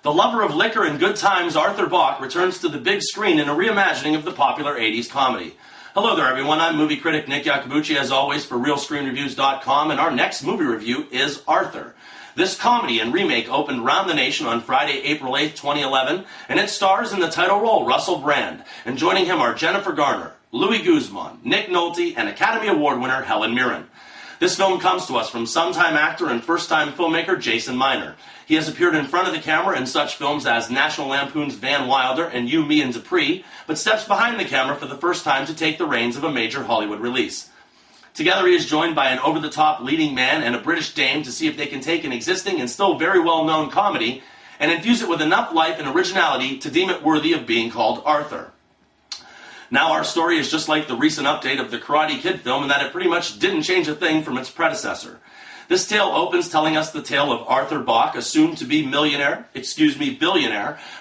The lover of liquor and good times, Arthur Bach, returns to the big screen in a reimagining of the popular 80s comedy. Hello there, everyone. I'm movie critic Nick Iacobucci, as always, for RealScreenReviews.com, and our next movie review is Arthur. This comedy and remake opened around the nation on Friday, April 8, 2011, and it stars in the title role Russell Brand, and joining him are Jennifer Garner, Louis Guzman, Nick Nolte, and Academy Award winner Helen Mirren. This film comes to us from sometime actor and first-time filmmaker Jason Miner. He has appeared in front of the camera in such films as National Lampoons Van Wilder and You, Me, and Dupree, but steps behind the camera for the first time to take the reins of a major Hollywood release. Together he is joined by an over-the-top leading man and a British dame to see if they can take an existing and still very well-known comedy and infuse it with enough life and originality to deem it worthy of being called Arthur. Now our story is just like the recent update of the Karate Kid film in that it pretty much didn't change a thing from its predecessor. This tale opens telling us the tale of Arthur Bach, a soon-to-be billionaire,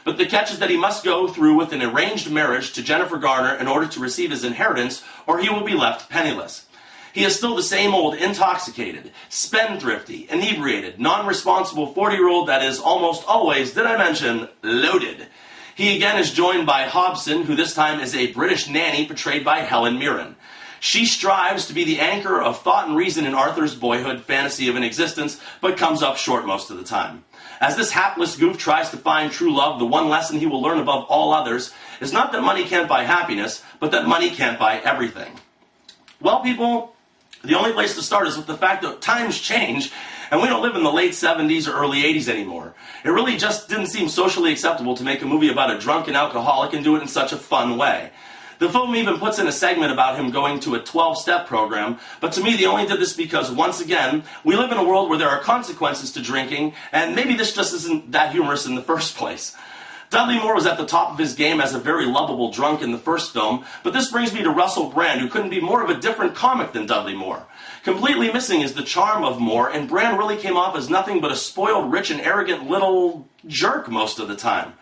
but the catch is that he must go through with an arranged marriage to Jennifer Garner in order to receive his inheritance, or he will be left penniless. He is still the same old intoxicated, spendthrifty, inebriated, non-responsible 40-year-old that is almost always, did I mention, loaded. He again is joined by Hobson, who this time is a British nanny portrayed by Helen Mirren. She strives to be the anchor of thought and reason in Arthur's boyhood fantasy of an existence, but comes up short most of the time. As this hapless goof tries to find true love, the one lesson he will learn above all others is not that money can't buy happiness, but that money can't buy everything. Well, people, the only place to start is with the fact that times change, and we don't live in the late 70s or early 80s anymore. It really just didn't seem socially acceptable to make a movie about a drunken alcoholic and do it in such a fun way. The film even puts in a segment about him going to a 12-step program, but to me they only did this because, once again, we live in a world where there are consequences to drinking, and maybe this just isn't that humorous in the first place. Dudley Moore was at the top of his game as a very lovable drunk in the first film, but this brings me to Russell Brand, who couldn't be more of a different comic than Dudley Moore. Completely missing is the charm of Moore, and Brand really came off as nothing but a spoiled, rich, and arrogant little jerk most of the time.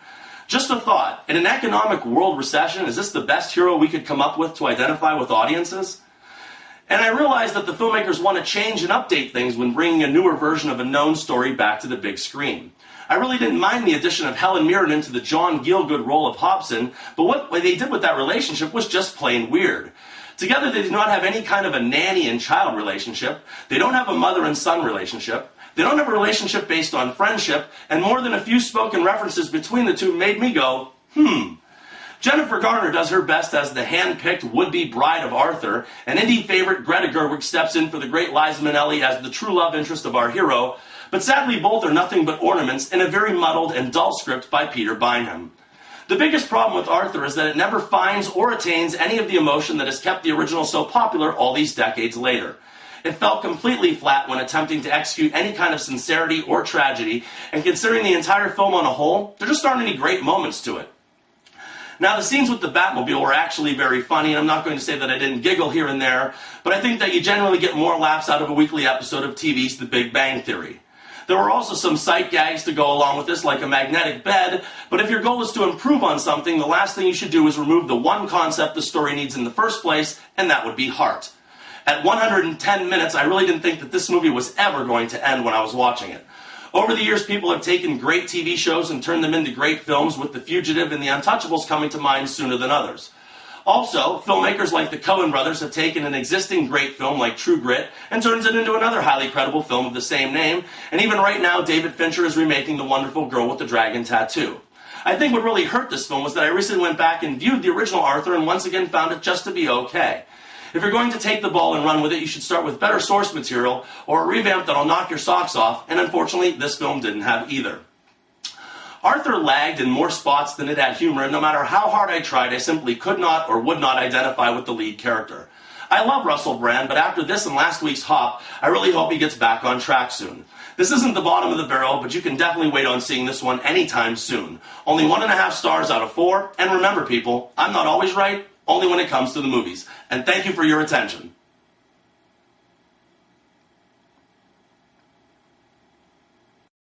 Just a thought, in an economic world recession, is this the best hero we could come up with to identify with audiences? And I realize that the filmmakers want to change and update things when bringing a newer version of a known story back to the big screen. I really didn't mind the addition of Helen Mirren into the John Gielgud role of Hobson, but what they did with that relationship was just plain weird. Together they do not have any kind of a nanny and child relationship, they don't have a mother and son relationship, they don't have a relationship based on friendship, and more than a few spoken references between the two made me go, Jennifer Garner does her best as the hand-picked would-be bride of Arthur, and indie favorite Greta Gerwig steps in for the great Liza Minnelli as the true love interest of our hero, but sadly both are nothing but ornaments in a very muddled and dull script by Peter Bynum. The biggest problem with Arthur is that it never finds or attains any of the emotion that has kept the original so popular all these decades later. It felt completely flat when attempting to execute any kind of sincerity or tragedy, and considering the entire film on a whole, there just aren't any great moments to it. Now, the scenes with the Batmobile were actually very funny, and I'm not going to say that I didn't giggle here and there, but I think that you generally get more laughs out of a weekly episode of TV's The Big Bang Theory. There were also some sight gags to go along with this, like a magnetic bed, but if your goal is to improve on something, the last thing you should do is remove the one concept the story needs in the first place, and that would be heart. At 110 minutes, I really didn't think that this movie was ever going to end when I was watching it. Over the years, people have taken great TV shows and turned them into great films, with The Fugitive and The Untouchables coming to mind sooner than others. Also, filmmakers like the Coen brothers have taken an existing great film like True Grit and turns it into another highly credible film of the same name, and even right now David Fincher is remaking The Wonderful Girl with the Dragon Tattoo. I think what really hurt this film was that I recently went back and viewed the original Arthur and once again found it just to be okay. If you're going to take the ball and run with it, you should start with better source material or a revamp that'll knock your socks off, and unfortunately this film didn't have either. Arthur lagged in more spots than it had humor, and no matter how hard I tried, I simply could not or would not identify with the lead character. I love Russell Brand, but after this and last week's Hop, I really hope he gets back on track soon. This isn't the bottom of the barrel, but you can definitely wait on seeing this one anytime soon. Only 1.5 stars out of 4, and remember people, I'm not always right, only when it comes to the movies. And thank you for your attention.